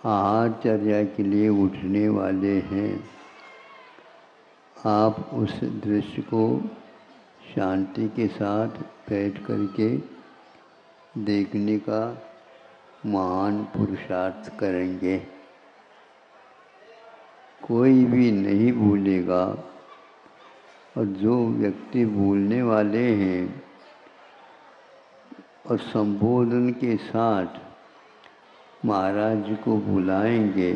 आहारचर्या के लिए उठने वाले हैं, आप उस दृश्य को शांति के साथ बैठ करके देखने का महान पुरुषार्थ करेंगे। कोई भी नहीं भूलेगा, और जो व्यक्ति भूलने वाले हैं और संबोधन के साथ महाराज जी को बुलाएंगे,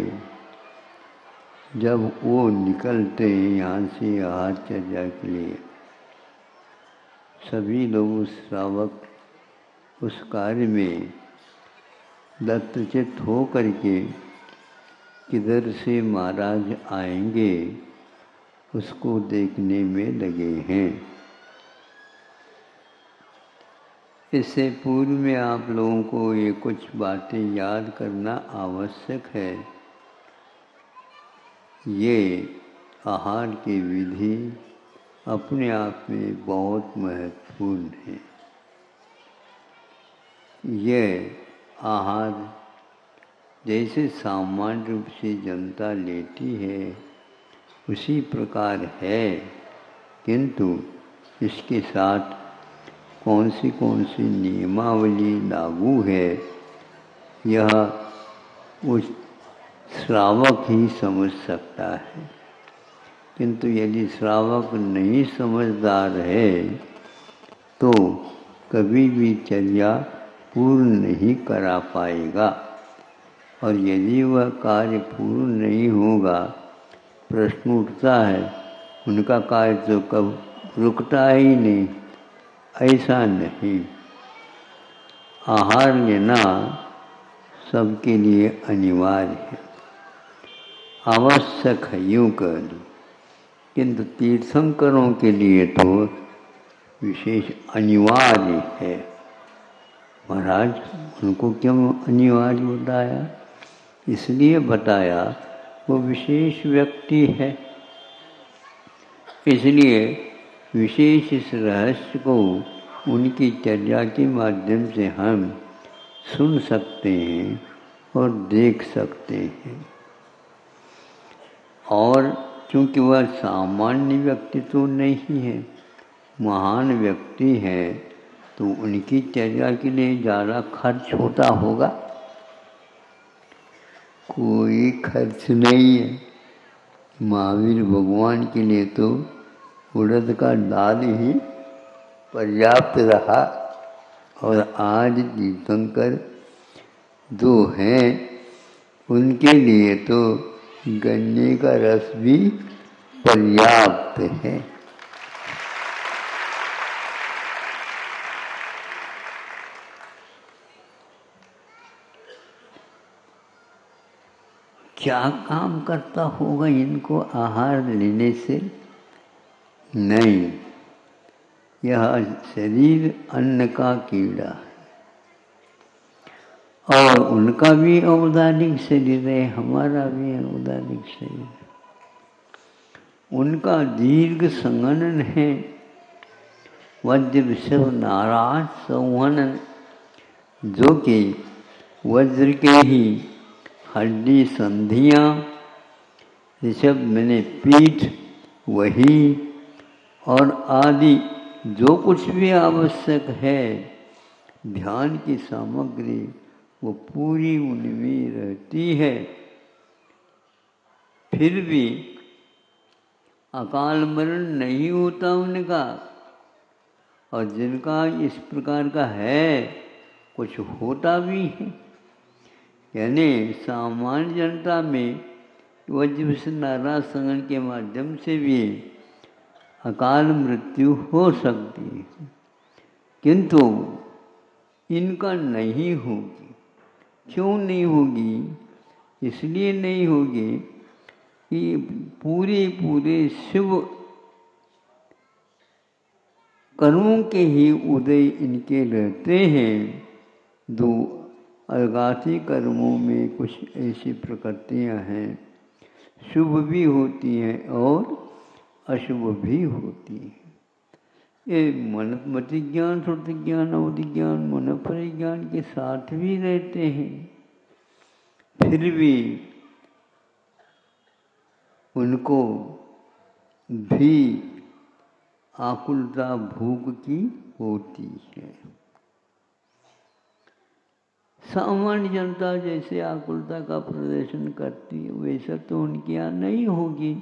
जब वो निकलते हैं यहाँ से आहारचर्या के लिए, सभी लोग श्रावक उस कार्य में दत्तचित्त हो करके किधर से महाराज आएंगे उसको देखने में लगे हैं। इससे पूर्व में आप लोगों को ये कुछ बातें याद करना आवश्यक है। ये आहार की विधि अपने आप में बहुत महत्वपूर्ण है। ये आहार जैसे सामान्य रूप से जनता लेती है उसी प्रकार है, किंतु इसके साथ कौन सी नियमावली लागू है यह उस श्रावक ही समझ सकता है। किंतु यदि श्रावक नहीं समझदार है तो कभी भी चर्या पूर्ण नहीं करा पाएगा, और यदि वह कार्य पूर्ण नहीं होगा, प्रश्न उठता है उनका कार्य तो कब रुकता ही नहीं। ऐसा नहीं, आहार लेना सबके लिए अनिवार्य है, आवश्यक है यूँ कह दो, किंतु तीर्थंकरों के लिए तो विशेष अनिवार्य है। महाराज उनको क्यों अनिवार्य बताया? इसलिए बताया वो विशेष व्यक्ति है, इसलिए विशेष इस रहस्य को उनकी चर्या के माध्यम से हम सुन सकते हैं और देख सकते हैं। और चूँकि वह सामान्य व्यक्ति तो नहीं है, महान व्यक्ति है, तो उनकी चर्या के लिए ज़्यादा खर्च होता होगा? कोई खर्च नहीं है। महावीर भगवान के लिए तो उड़द का दाल ही पर्याप्त रहा, और आज तीर्थंकर जो हैं उनके लिए तो गन्ने का रस भी पर्याप्त है। क्या काम करता होगा इनको आहार लेने से? नहीं, यह शरीर अन्न का कीड़ा है, और उनका भी औदारिक शरीर है, हमारा भी औदारिक शरीर है। उनका दीर्घ संगणन है, वज्र विषव नाराज संवहनन, जो कि वज्र के ही हड्डी संधियाँ, ऋषभ मैंने पीठ, वही और आदि जो कुछ भी आवश्यक है ध्यान की सामग्री वो पूरी उनमें रहती है। फिर भी अकाल मरण नहीं होता उनका, और जिनका इस प्रकार का है कुछ होता भी है। यानी सामान्य जनता में वज्र नाराज संगन के माध्यम से भी अकाल मृत्यु हो सकती है, किंतु इनका नहीं होगी। क्यों नहीं होगी? इसलिए नहीं होगी कि पूरे शिव कर्मों के ही उदय इनके रहते हैं। दो अर्घाती कर्मों में कुछ ऐसी प्रकृतियां हैं, शुभ भी होती हैं और अशुभ भी होती हैं। ये मनमति ज्ञान, श्रुति ज्ञान, अवधि ज्ञान, मनोपरि ज्ञान के साथ भी रहते हैं। फिर भी उनको भी आकुलता भूख की होती है। सामान्य जनता जैसे आकुलता का प्रदर्शन करती है वैसा तो उनके यहाँ नहीं होगी,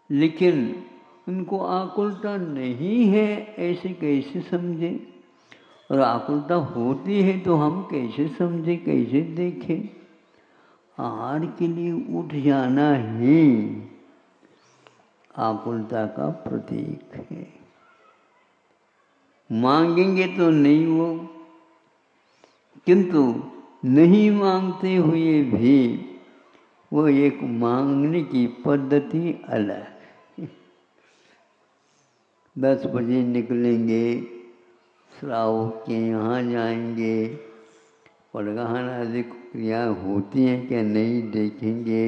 लेकिन उनको आकुलता नहीं है ऐसे कैसे समझे, और आकुलता होती है तो हम कैसे समझे, कैसे देखें। आहार के लिए उठ जाना ही आकुलता का प्रतीक है। मांगेंगे तो नहीं वो, किंतु नहीं मांगते हुए भी वो एक मांगने की पद्धति अलग। 10 बजे निकलेंगे, श्राव के यहाँ जाएंगे, परगहन आदि क्रिया होती हैं क्या नहीं देखेंगे।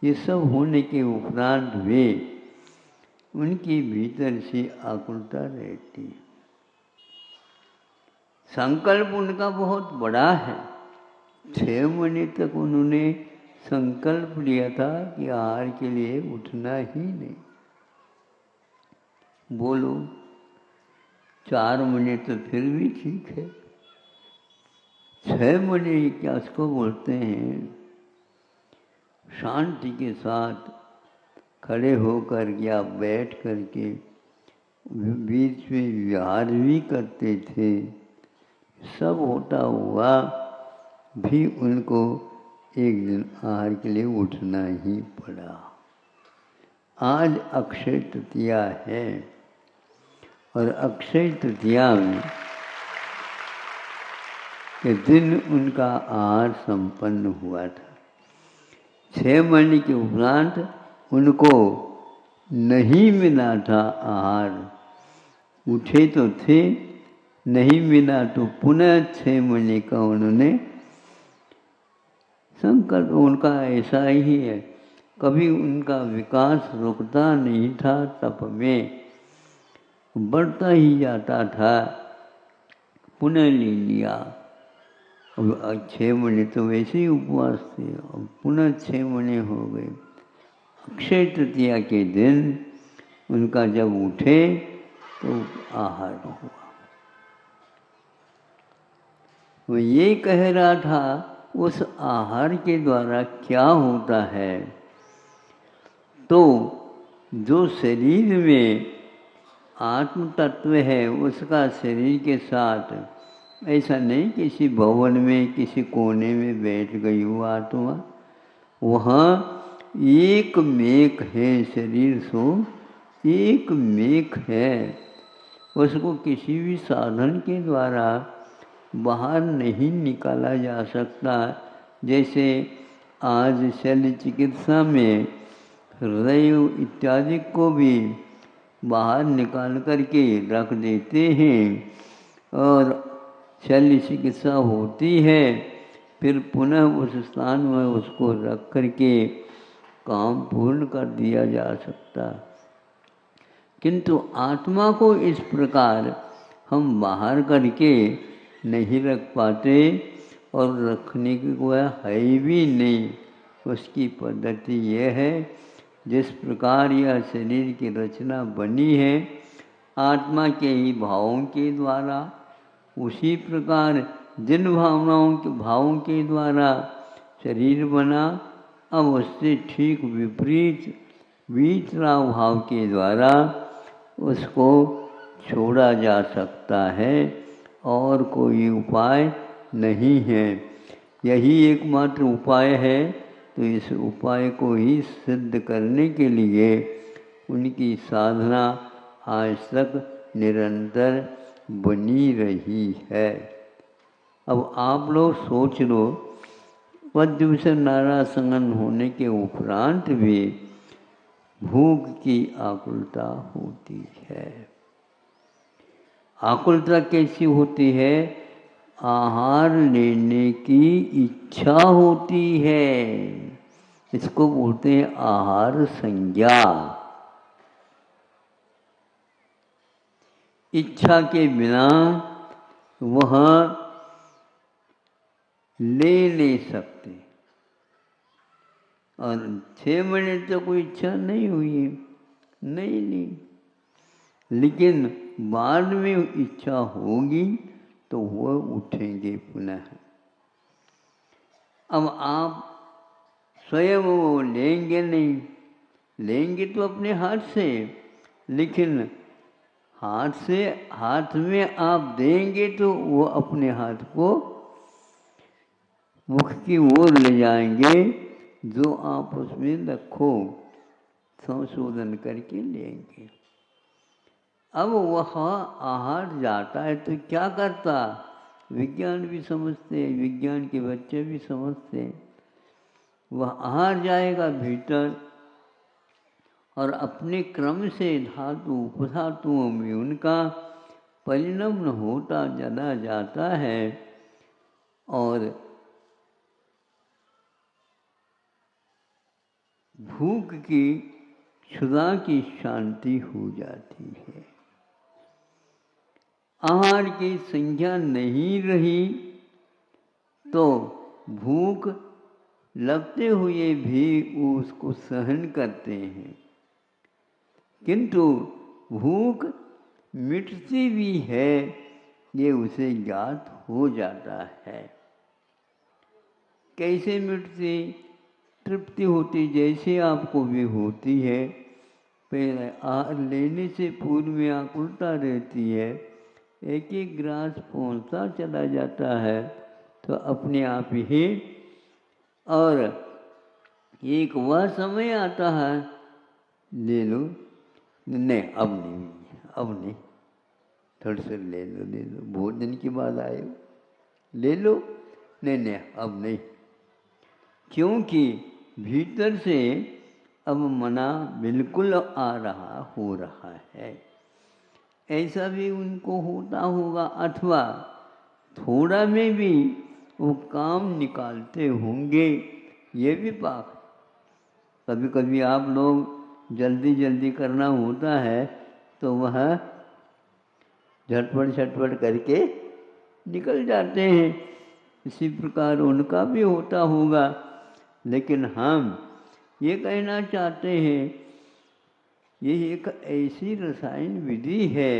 ये सब होने के उपरांत वे उनके भीतर से आकुलता रहती है। संकल्प उनका बहुत बड़ा है। 6 महीने तक उन्होंने संकल्प लिया था कि आहार के लिए उठना ही नहीं। बोलो 4 महीने तो फिर भी ठीक है, 6 महीने क्या उसको बोलते हैं, शांति के साथ खड़े होकर या बैठ करके बीच में विहार भी करते थे। सब होता हुआ भी उनको एक दिन आहार के लिए उठना ही पड़ा। आज अक्षय तृतीया है और अक्षय तृतीया में के दिन उनका आहार संपन्न हुआ था। 6 महीने के उपरांत उनको नहीं मिला था आहार, उठे तो थे, नहीं मिला तो पुनः 6 महीने का उन्होंने संकल्प। उनका ऐसा ही है, कभी उनका विकास रुकता नहीं था, तप में बढ़ता ही जाता था। पुनः ले लिया, अब 6 महीने तो वैसे ही उपवास थे, अब पुनः 6 महीने हो गए। अक्षय तृतीया के दिन उनका जब उठे तो आहार हुआ। वो ये कह रहा था उस आहार के द्वारा क्या होता है, तो जो शरीर में आत्म तत्व है उसका शरीर के साथ, ऐसा नहीं किसी भवन में किसी कोने में बैठ गई हो आत्मा, वहाँ एक मेक है, शरीर सो एक मेक है। उसको किसी भी साधन के द्वारा बाहर नहीं निकाला जा सकता। जैसे आज शल्य चिकित्सा में हृदय इत्यादि को भी बाहर निकाल करके रख देते हैं और शल्य चिकित्सा होती है, फिर पुनः उस स्थान में उसको रख करके काम पूर्ण कर दिया जा सकता। किंतु आत्मा को इस प्रकार हम बाहर करके नहीं रख पाते और रखने की कोई है भी नहीं। उसकी पद्धति यह है, जिस प्रकार यह शरीर की रचना बनी है आत्मा के ही भावों के द्वारा, उसी प्रकार जिन भावनाओं के भावों के द्वारा शरीर बना, अब उससे ठीक विपरीत वितरा भाव के द्वारा उसको छोड़ा जा सकता है और कोई उपाय नहीं है। यही एकमात्र उपाय है। तो इस उपाय को ही सिद्ध करने के लिए उनकी साधना आज तक निरंतर बनी रही है। अब आप लोग सोच लो, पद्म से नारा संगन होने के उपरांत भी भूख की आकुलता होती है। आकुलता कैसी होती है? आहार लेने की इच्छा होती है। इसको बोलते हैं आहार संज्ञा। इच्छा के बिना वह ले नहीं सकते। और 6 महीने तो कोई इच्छा नहीं हुई है, नहीं ली, लेकिन बाद में इच्छा होगी तो वो उठेंगे पुनः। अब आप स्वयं वो लेंगे नहीं, लेंगे तो अपने हाथ से, लेकिन हाथ में आप देंगे तो वो अपने हाथ को मुख की ओर ले जाएंगे, जो आप उसमें रखो संशोधन करके लेंगे। अब वह आहार जाता है तो क्या करता, विज्ञान भी समझते हैं, विज्ञान के बच्चे भी समझते हैं। वह आहार जाएगा भीतर और अपने क्रम से धातु उपधातुओं में उनका परिणमन होता चला जाता है और भूख की क्षुधा की शांति हो जाती है। आहार की संख्या नहीं रही तो भूख लगते हुए भी उसको सहन करते हैं, किंतु भूख मिटती भी है ये उसे ज्ञात हो जाता है। कैसे मिटती, तृप्ति होती जैसे आपको भी होती है, पहले आहार लेने से पूर्व में आकुलता रहती है, एक एक ग्रास पहुँचता चला जाता है तो अपने आप ही, और एक वह समय आता है ले लो, नहीं अब नहीं, अब नहीं, थोड़ी सी ले लो, बहुत दिन के बाद आए ले लो, नहीं अब नहीं, क्योंकि भीतर से अब मना बिल्कुल आ रहा हो रहा है। ऐसा भी उनको होता होगा, अथवा थोड़ा में भी वो काम निकालते होंगे, ये भी पाप। कभी कभी आप लोग जल्दी करना होता है तो वह झटपट करके निकल जाते हैं, इसी प्रकार उनका भी होता होगा। लेकिन हम ये कहना चाहते हैं, ये एक ऐसी रसायन विधि है,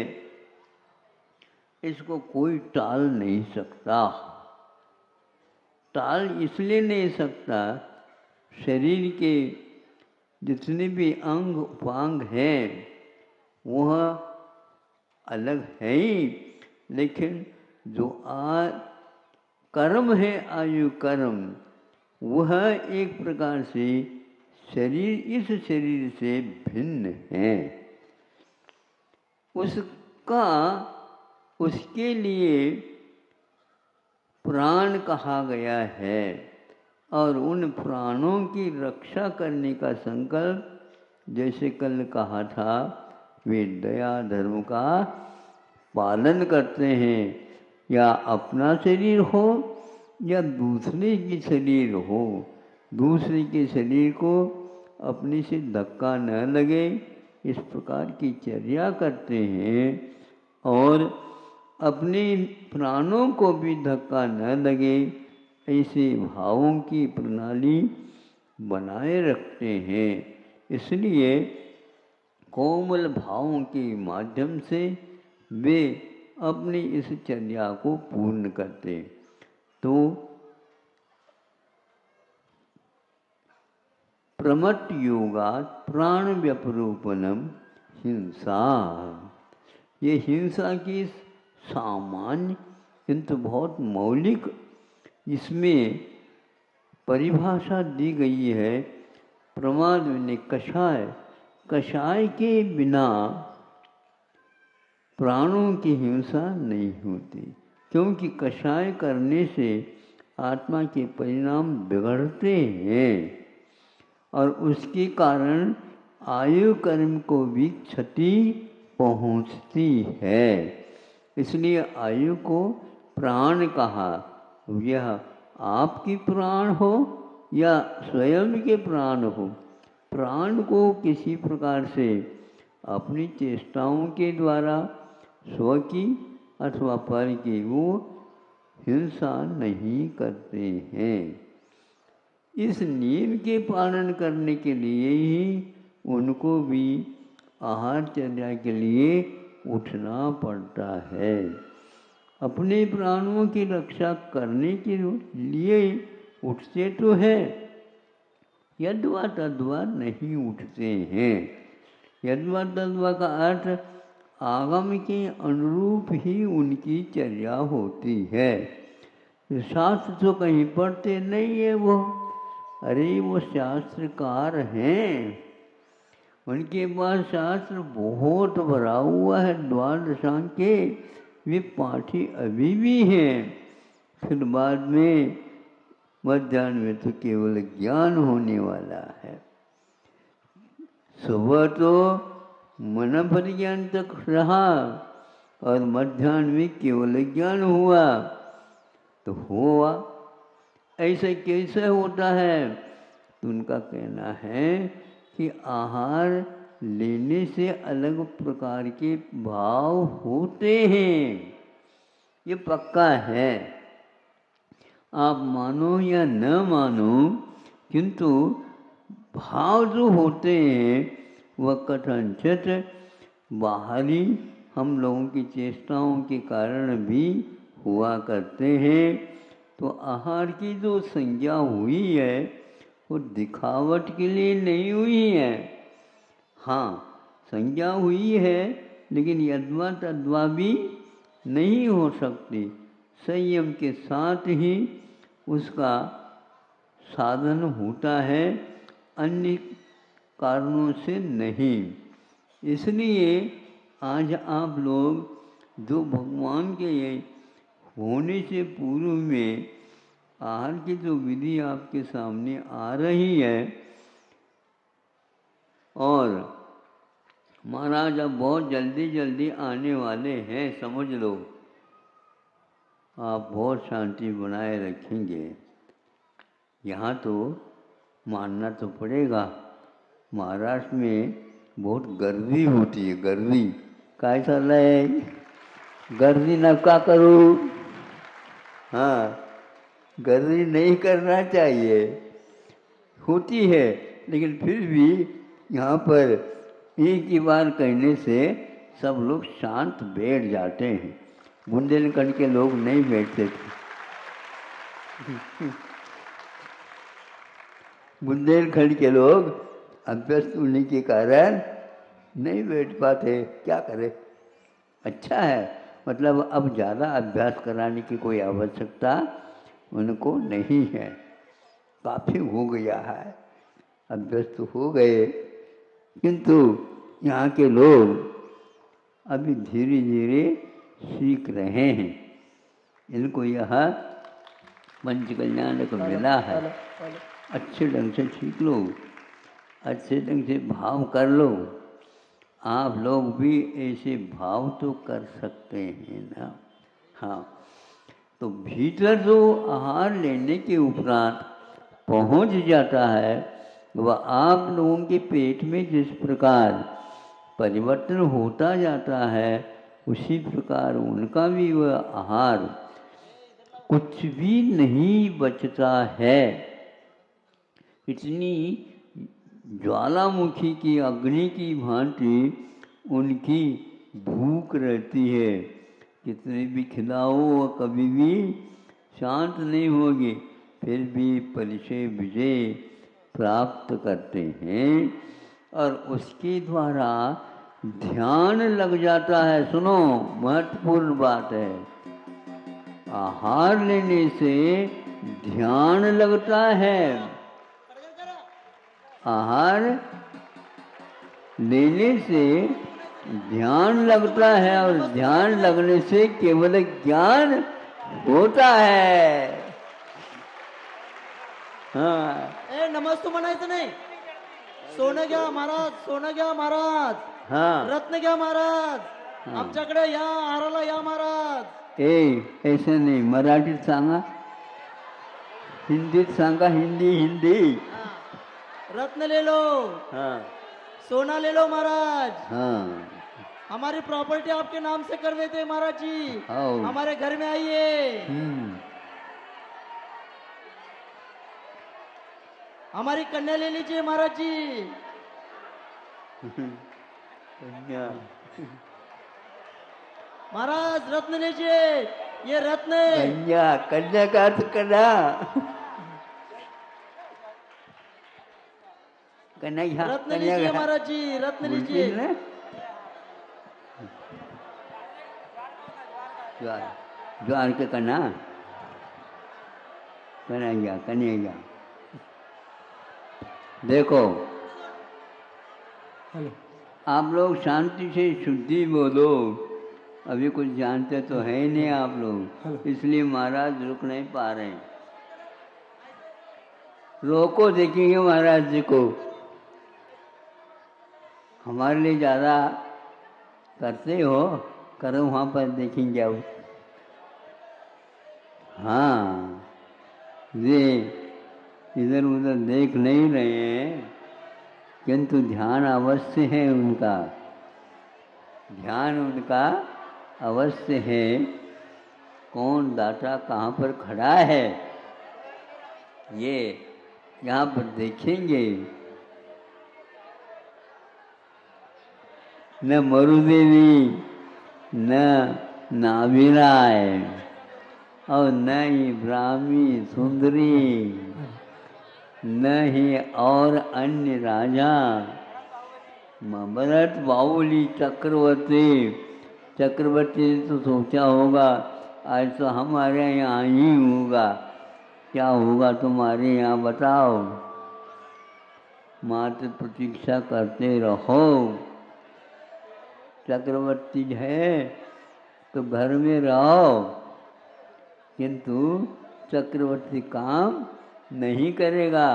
इसको कोई टाल नहीं सकता। टाल इसलिए नहीं सकता, शरीर के जितने भी अंग उपांग हैं वह अलग है ही, लेकिन जो कर्म है, आयु कर्म, वह एक प्रकार से शरीर इस शरीर से भिन्न है। उसके लिए प्राण कहा गया है और उन प्राणों की रक्षा करने का संकल्प, जैसे कल कहा था, वे दया धर्म का पालन करते हैं, या अपना शरीर हो या दूसरे की शरीर हो, दूसरे के शरीर को अपने से धक्का न लगे, इस प्रकार की चर्या करते हैं, और अपने प्राणों को भी धक्का न लगे ऐसे भावों की प्रणाली बनाए रखते हैं। इसलिए कोमल भावों के माध्यम से वे अपनी इस चर्या को पूर्ण करते। तो प्रमट योगात् प्राण व्यपरूपणम हिंसा, ये हिंसा की सामान्य किंतु बहुत मौलिक इसमें परिभाषा दी गई है। प्रमाद ने कषाय के बिना प्राणों की हिंसा नहीं होती, क्योंकि कषाय करने से आत्मा के परिणाम बिगड़ते हैं और उसके कारण आयु कर्म को भी क्षति पहुँचती है। इसलिए आयु को प्राण कहा। यह आपकी प्राण हो या स्वयं के प्राण हो, प्राण को किसी प्रकार से अपनी चेष्टाओं के द्वारा स्व की अथवा पर की वो हिंसा नहीं करते हैं। इस नियम के पालन करने के लिए ही उनको भी आहारचर्या के लिए उठना पड़ता है। अपने प्राणों की रक्षा करने के लिए उठते तो है, यद्वा तद्वा नहीं उठते हैं। यद्वा तद्वा का अर्थ आगम के अनुरूप ही उनकी चर्या होती है। शास्त्र तो कहीं पढ़ते नहीं है वो, अरे वो शास्त्रकार हैं, उनके पास शास्त्र बहुत भरा हुआ है, द्वादशांग के वे पाठी अभी भी हैं। फिर बाद में मध्याह्न में तो केवल ज्ञान होने वाला है। सुबह तो मन परिज्ञान तक रहा और मध्याह्न में केवल ज्ञान हुआ। तो हुआ ऐसे कैसे होता है? तो उनका कहना है कि आहार लेने से अलग प्रकार के भाव होते हैं, ये पक्का है। आप मानो या न मानो, किंतु भाव जो होते हैं वह कथनचित बाहरी हम लोगों की चेष्टाओं के कारण भी हुआ करते हैं। तो आहार की जो संज्ञा हुई है वो दिखावट के लिए नहीं हुई है। हाँ, संज्ञा हुई है, लेकिन यद्वा तद्वा भी नहीं हो सकती। संयम के साथ ही उसका साधन होता है, अन्य कारणों से नहीं। इसलिए आज आप लोग जो भगवान के होने से पूर्व में आहार की जो विधि आपके सामने आ रही है, और महाराज अब बहुत जल्दी जल्दी आने वाले हैं, समझ लो। आप बहुत शांति बनाए रखेंगे। यहाँ तो मानना तो पड़ेगा, महाराष्ट्र में बहुत गर्मी होती है। गर्मी काय चल रहा है? गर्मी न क्या करूँ? हाँ, गर्मी नहीं करना चाहिए, होती है, लेकिन फिर भी यहाँ पर एक ही बार कहने से सब लोग शांत बैठ जाते हैं। बुंदेलखंड के लोग नहीं बैठते थे। बुंदेलखंड के लोग अभ्यस्त होने के कारण नहीं बैठ पाते, क्या करें। अच्छा है, मतलब अब ज़्यादा अभ्यास कराने की कोई आवश्यकता उनको नहीं है, काफ़ी हो गया है, अभ्यस्त हो गए। किंतु यहाँ के लोग अभी धीरे धीरे सीख रहे हैं, इनको यह पंच कल्याण को मिला है। अच्छे ढंग से सीख लो, अच्छे ढंग से भाव कर लो। आप लोग भी ऐसे भाव तो कर सकते हैं ना। हाँ, तो भीतर जो आहार लेने के उपरांत पहुंच जाता है, वह आप लोगों के पेट में जिस प्रकार परिवर्तन होता जाता है, उसी प्रकार उनका भी वह आहार कुछ भी नहीं बचता है। इतनी ज्वालामुखी की अग्नि की भांति उनकी भूख रहती है, कितने भी खिलाओ वह कभी भी शांत नहीं होगी, फिर भी परिचय विजय प्राप्त करते हैं और उसके द्वारा ध्यान लग जाता है। सुनो, महत्वपूर्ण बात है, आहार लेने से ध्यान लगता है। आहार लेने से ध्यान लगता है और ध्यान लगने से केवल ज्ञान होता है। हाँ, नमस्तू म्हणायचं नाही, सोनं घ्या महाराज, सोनं घ्या महाराज, हाँ, रत्न घ्या महाराज, आमच्याकडे या, आहाराला या महाराज। ऐसे नहीं, मराठीत सांगा, हिंदीत सांगा, हिंदी। रत्न ले लो, हाँ, सोना ले लो महाराज। हाँ, हमारी प्रॉपर्टी आपके नाम से कर देते हैं महाराज जी। आओ। हमारे घर में आइए। हमारी कन्या ले लीजिए महाराज जी। कन्या। महाराज रत्न लीजिए, ये रत्न है। कन्या, कन्या का अर्थ कन्या। कन्या, रत्न लीजिए महाराज जी, रत्न लीजिए। ज्वार के कन्या, कन्हैया, कन्हैया। देखो आप लोग शांति से शुद्धि बोलो, अभी कुछ जानते तो है ही नहीं आप लोग, इसलिए महाराज रुक नहीं पा रहे हैं। रोको, देखेंगे महाराज जी को। हमारे लिए ज़्यादा करते हो, करो वहाँ पर देखेंगे अब। हाँ, ये इधर उधर देख नहीं रहे हैं, किंतु ध्यान अवश्य है उनका, ध्यान उनका अवश्य है। कौन दाता कहाँ पर खड़ा है ये यहाँ पर देखेंगे। न मरुदेवी, न नाभिराय, और न ही ब्राह्मी सुंदरी, न ही और अन्य राजा। भरत बाहुली चक्रवर्ती, चक्रवर्ती ने तो सोचा होगा आज तो हमारे यहाँ ही होगा, क्या होगा तुम्हारे यहाँ बताओ। मात्र प्रतीक्षा करते रहो। चक्रवर्ती है तो घर में रहो, किंतु चक्रवर्ती काम नहीं करेगा।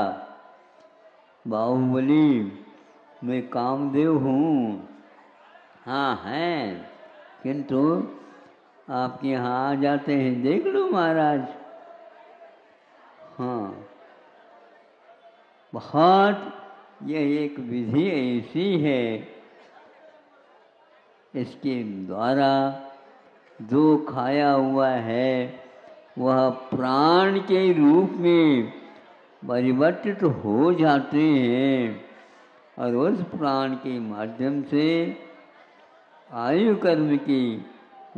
बाहुबली मैं कामदेव हूँ, हाँ हैं, किंतु आपके यहाँ आ जाते हैं, देख लो महाराज। हाँ, बहुत यह एक विधि ऐसी है, इसके द्वारा जो खाया हुआ है वह प्राण के रूप में परिवर्तित हो जाते हैं, और उस प्राण के माध्यम से आयु कर्म की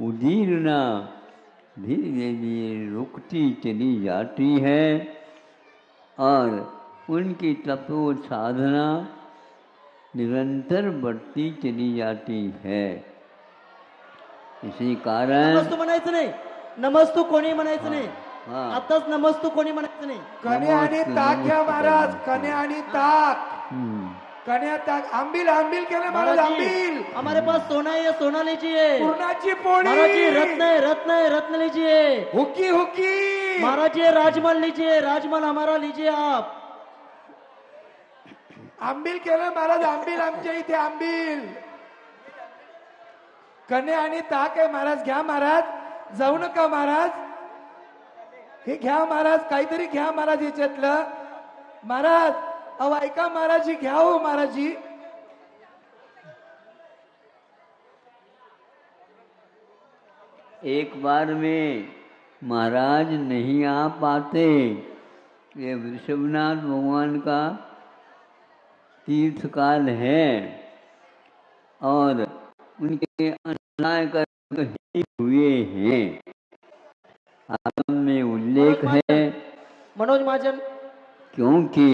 उदीरना धीरे धीरे रुकती चली जाती है, और उनकी तपो साधना निरंतर बढ़ती चली जाती है। इसी कारण नमस्तू म्हणायचं नाही, नमस्तू कोणी म्हणायचं नाही, हाँ। आताच नमस्तू कोणी म्हणायचं नाही। कन्या आणि ताक घ्या महाराज, कन्या आणि ताक, कन्या ताक, आंबील आंबील केले महाराज, आंबील। हमारे पास सोना है, सोना लीजिए। पूर्णाची पोळी महाराज जी रत्न है, रत्न है, रत्न लीजिए। हुकी हुकी महाराज जी राजमहल लीजिए, राजमहल हमारा लीजिए आप। आंबील केलं महाराज, आंबील आमच्या इथे आंबील। कन्या आणि ताक आहे महाराज, घ्या महाराज, जाऊ नका महाराज, हे घ्या महाराज, काहीतरी घ्या महाराज याच्यातलं। महाराज अहो ऐका महाराज जी, घ्या हो महाराज जी। एक बार में महाराज नहीं आ पाते, ये वृषभनाथ भगवान का तीर्थकाल है, और उनके अन्याय कर्म ही हुए हैं। आगम में उल्लेख है, मनोज महाजन, क्योंकि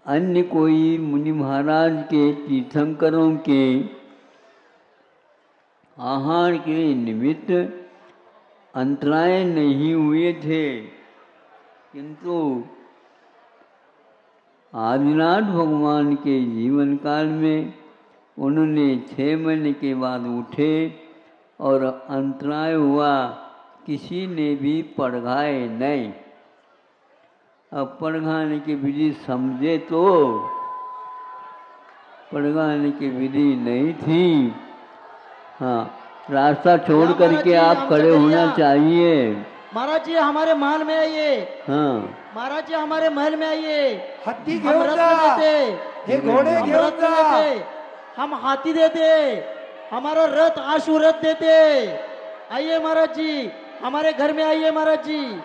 अन्य कोई मुनि महाराज के तीर्थंकरों के आहार के निमित्त अंतराय नहीं हुए थे, किंतु आदिनाथ भगवान के जीवन काल में उन्होंने 6 महीने के बाद उठे और अंतराय हुआ, किसी ने भी पढ़ाए नहीं। अब पढ़ाने की विधि समझे तो, पढ़ाने की विधि नहीं थी। हाँ, रास्ता छोड़ करके आप खड़े होना चाहिए। महाराज जी हमारे महल में आइए। हाँ, महाराज जी हमारे महल में आइए। हत्ती हम घेऊन रत्न जा, देते, हे घोडे हम घेऊन रत्न जा। देते। हम हाथी देते, हमारा रथ आशु रथ देते। आइए महाराज जी, हमारे घर में आइए महाराज जी,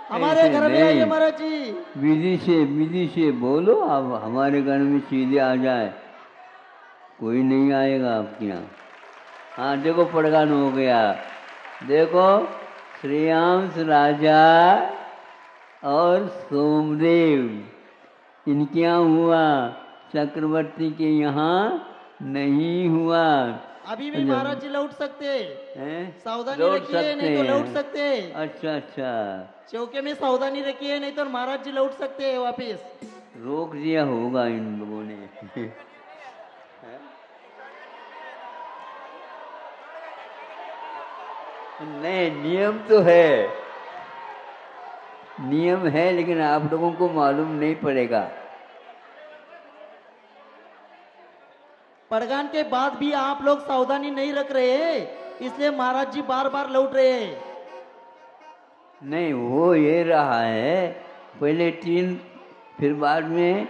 हमारे ऐसे घर में आइए नहीं, महाराज जी। विधि से बोलो, अब हमारे घर में सीधे आ जाए, कोई नहीं आएगा आपके यहाँ। हाँ देखो पड़गान हो गया, देखो श्रेयांश राजा और सोमदेव इनके यहाँ हुआ, चक्रवर्ती के यहाँ नहीं हुआ। अभी भी महाराज जी लौट सकते हैं? सावधानी लौट रखिए, सकते नहीं तो हैं। लौट सकते। अच्छा अच्छा, चौके में सावधानी रखिए, नहीं तो महाराज जी लौट सकते हैं वापिस। रोक दिया होगा इन लोगों ने। नहीं, नियम तो है, नियम है, लेकिन आप लोगों को मालूम नहीं पड़ेगा। पड़गान के बाद भी आप लोग सावधानी नहीं रख रहे हैं, इसलिए महाराज जी बार बार लौट रहे हैं। नहीं, वो ये रहा है, पहले 3, फिर बाद में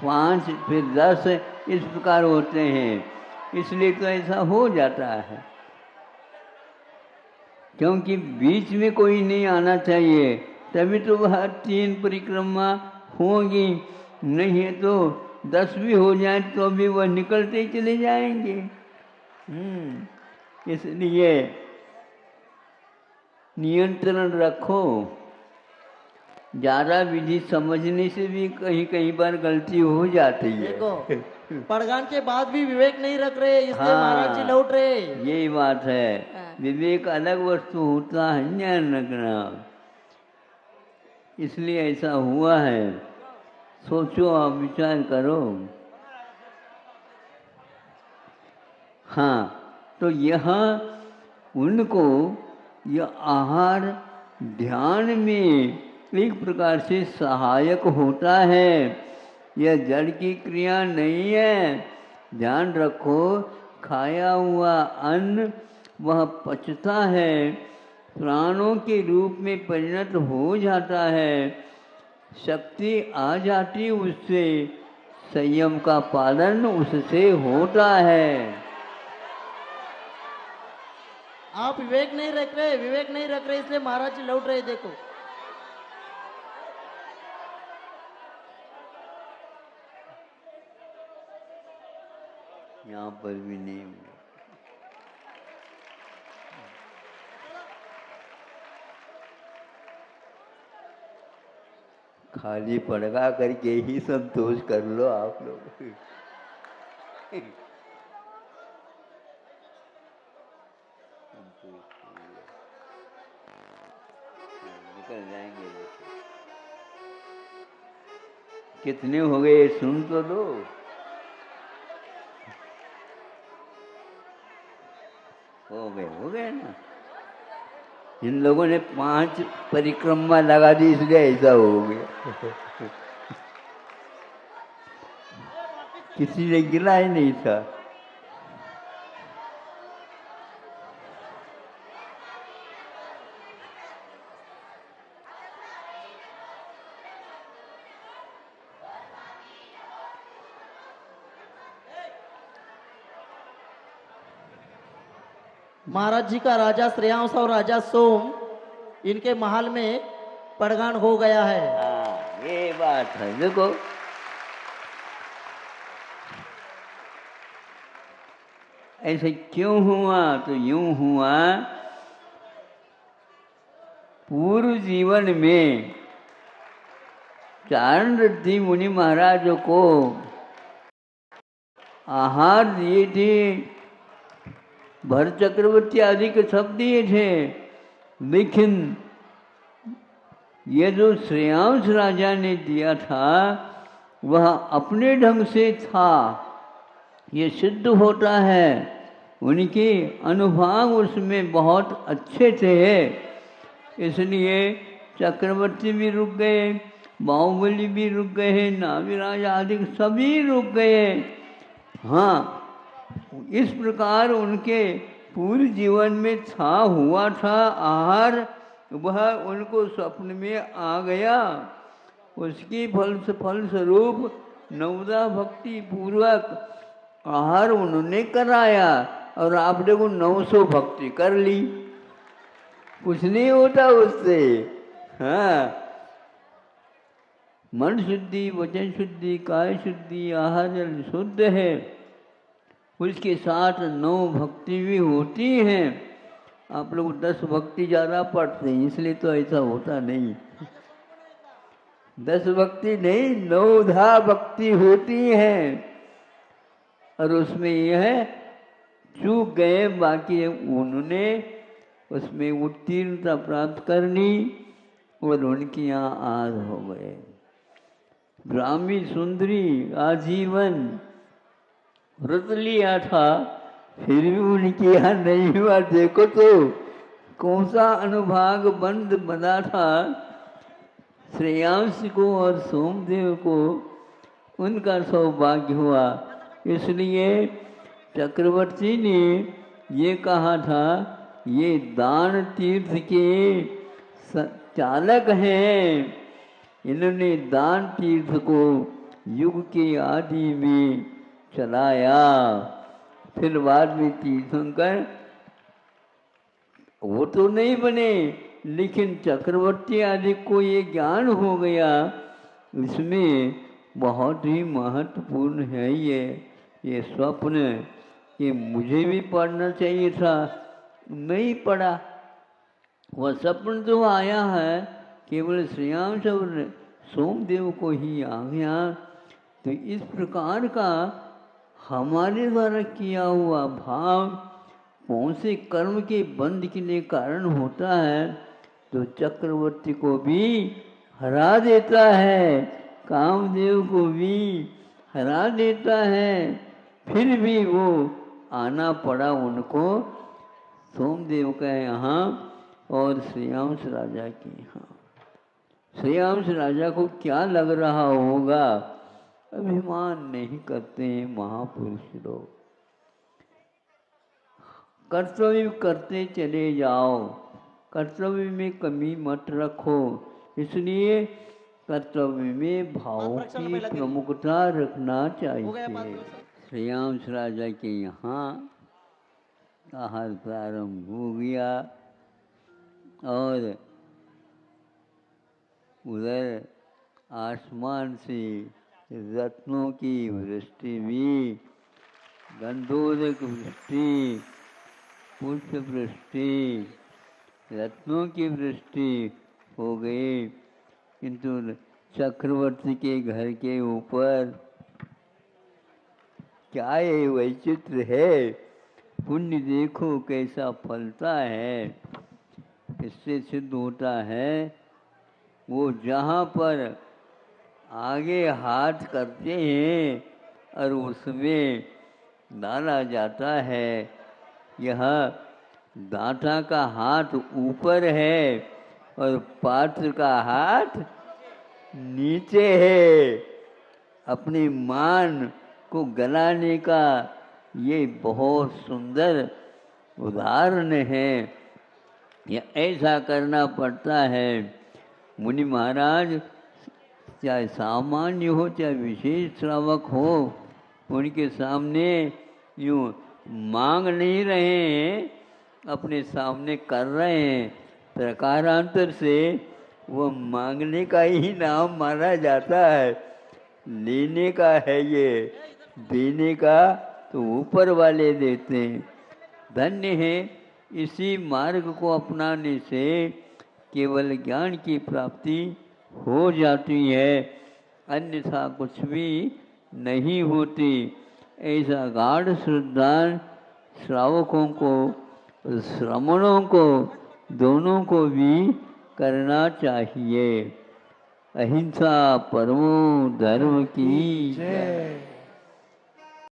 5, फिर 10, इस प्रकार होते हैं, इसलिए तो ऐसा हो जाता है, क्योंकि बीच में कोई नहीं आना चाहिए, तभी तो वह 3 परिक्रमा होंगी, नहीं है तो 10 भी हो जाए तो भी वह निकलते ही चले जाएंगे। इसलिए नियंत्रण रखो। ज़्यादा विधि समझने से भी कहीं कहीं बार गलती हो जाती है। देखो पड़गान के बाद भी विवेक नहीं रख रहे, इसलिए हाँ, महाराज जी लौट रहे। यही बात है, विवेक अलग वस्तु होता है, ज्ञान रखना, इसलिए ऐसा हुआ है। सोचो, आप विचार करो। हाँ, तो यहाँ उनको यह आहार ध्यान में एक प्रकार से सहायक होता है, यह जड़ की क्रिया नहीं है। ध्यान रखो, खाया हुआ अन्न वह पचता है, प्राणों के रूप में परिणत हो जाता है, शक्ति आ जाती उससे, संयम का पालन उससे होता है। आप विवेक नहीं रख रहे, विवेक नहीं रख रहे, इसलिए महाराज जी लौट रहे। देखो यहाँ पर भी नहीं हुआ। खाली पड़गा करके ही संतोष कर लो आप लोग। निकल जाएंगे जैसे। कितने हो गए सुन तो लो। हो गए ना। इन लोगों ने 5 परिक्रमा लगा दी, इसलिए ऐसा हो गया। किसी ने गिला ही नहीं था। महाराज जी का राजा श्रेयांश और राजा सोम, इनके महल में पड़गान हो गया है। हाँ, ये बात है। देखो ऐसे क्यों हुआ, तो यूं हुआ, पूर्व जीवन में चारण ऋद्धि मुनि महाराज को आहार दिए थे, भरत चक्रवर्ती आदि के सब दिए थे, लेकिन ये जो श्रेयांश राजा ने दिया था वह अपने ढंग से था, ये सिद्ध होता है। उनके अनुभव उसमें बहुत अच्छे थे, इसलिए चक्रवर्ती भी रुक गए, बाहुबली भी रुक गए, नाभिराज आदि सभी रुक गए। हाँ, इस प्रकार उनके पूर्व जीवन में था, हुआ था आहार, वह उनको स्वप्न में आ गया। उसकी फलस्वरूप नवदा भक्ति पूर्वक आहार उन्होंने कराया और आपने को 900 भक्ति कर ली, कुछ नहीं होता उससे। हाँ, मन शुद्धि, वचन शुद्धि, काय शुद्धि, आहार जल शुद्ध है, उसके साथ 9 भक्ति भी होती हैं। आप लोग 10 भक्ति ज़्यादा पढ़ते हैं इसलिए तो ऐसा होता नहीं। 10 भक्ति नहीं, 9 भक्ति होती हैं और उसमें यह चूक गए, बाकी उन्होंने उसमें उत्तीर्णता प्राप्त करनी और उनके यहाँ आद हो गए। ब्राह्मी सुंदरी आजीवन व्रत लिया था, फिर भी उनके यहाँ नहीं हुआ। देखो तो कौन सा अनुभाग बंद बना था श्रेयांश को और सोमदेव को, उनका सौभाग्य हुआ। इसलिए चक्रवर्ती ने ये कहा था, ये दान तीर्थ के चालक हैं, इन्होंने दान तीर्थ को युग के आदि में चलाया। फिर बाद में तीर्थंकर वो तो नहीं बने, लेकिन चक्रवर्ती आदि को ये ज्ञान हो गया। इसमें बहुत ही महत्वपूर्ण है ये स्वप्न कि मुझे भी पढ़ना चाहिए था, नहीं पढ़ा। वह स्वप्न जो आया है केवल श्रेयांश और सोमदेव को ही आ गया। तो इस प्रकार का हमारे द्वारा किया हुआ भाव कौन से कर्म के बंध के लिए कारण होता है, तो चक्रवर्ती को भी हरा देता है, कामदेव को भी हरा देता है। फिर भी वो आना पड़ा उनको सोमदेव के यहाँ और श्रेयांश राजा के यहाँ। श्रेयांश राजा को क्या लग रहा होगा, अभिमान नहीं करते हैं महापुरुष लोग। कर्तव्य करते चले जाओ, कर्तव्य में कमी मत रखो। इसलिए कर्तव्य में भावों की प्रमुखता रखना चाहिए। श्रेयांश राजा के यहाँ आहार प्रारंभ हो गया और उधर आसमान से रत्नों की वृष्टि भी, गंधोदक वृष्टि, पुष्प वृष्टि, रत्नों की वृष्टि हो गई। किंतु चक्रवर्ती के घर के ऊपर क्या ये वैचित्र है, पुण्य देखो कैसा फलता है। इससे सिद्ध होता है वो जहाँ पर आगे हाथ करते हैं और उसमें डाला जाता है, यह दाता का हाथ ऊपर है और पात्र का हाथ नीचे है। अपने मान को गलाने का ये बहुत सुंदर उदाहरण है। यह ऐसा करना पड़ता है। मुनि महाराज चाहे सामान्य हो चाहे विशेष श्रावक हो, उनके सामने यूँ मांग नहीं रहे हैं, अपने सामने कर रहे हैं। प्रकारांतर से वो मांगने का ही नाम माना जाता है, लेने का है ये, देने का तो ऊपर वाले देते हैं। धन्य है, इसी मार्ग को अपनाने से केवल ज्ञान की प्राप्ति हो जाती है, अन्यथा कुछ भी नहीं होती। ऐसा गाढ़ श्रद्धा श्रावकों को, श्रमणों को, दोनों को भी करना चाहिए। अहिंसा परमो धर्म की जय।